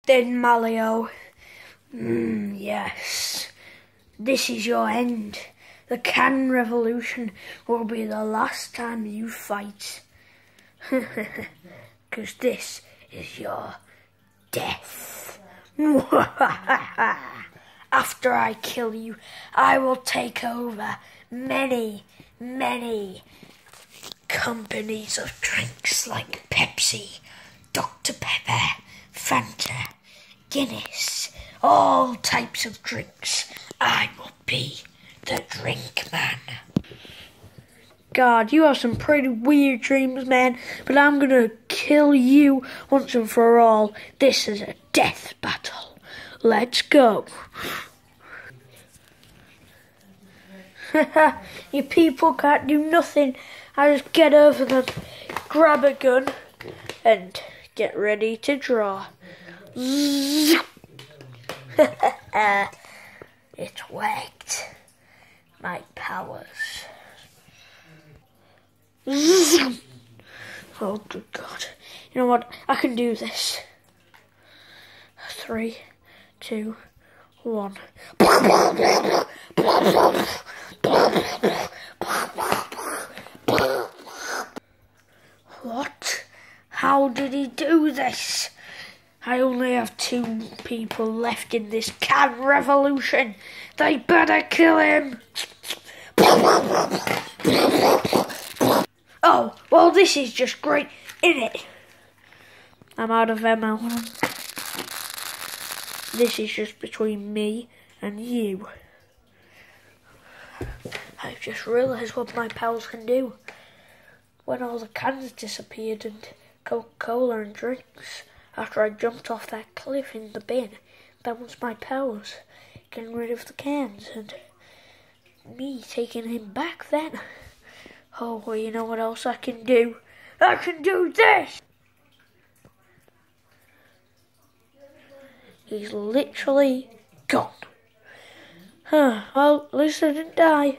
then, Malio. Yes. This is your end. The can revolution will be the last time you fight. 'Cause this is your death. After I kill you, I will take over many, many companies of drinks like Pepsi, Dr. Pepper, Fanta, Guinness, all types of drinks. I will be the drink man. God, you have some pretty weird dreams, man, but I'm gonna kill you once and for all. This is a death battle. Let's go. You people can't do nothing. I just get over them, grab a gun, and get ready to draw. It worked. My powers. Oh, good God. You know what? I can do this. 3, 2, 1. What? How did he do this? I only have 2 people left in this can revolution. They better kill him. Oh, well, this is just great, isn't it? I'm out of ammo. This is just between me and you. I've just realised what my pals can do. When all the cans disappeared and Coca-Cola and drinks, after I jumped off that cliff in the bin, that was my powers. Getting rid of the cans and me taking him back then. Oh, well, you know what else I can do? I can do this! He's literally gone. Well, at least I didn't die.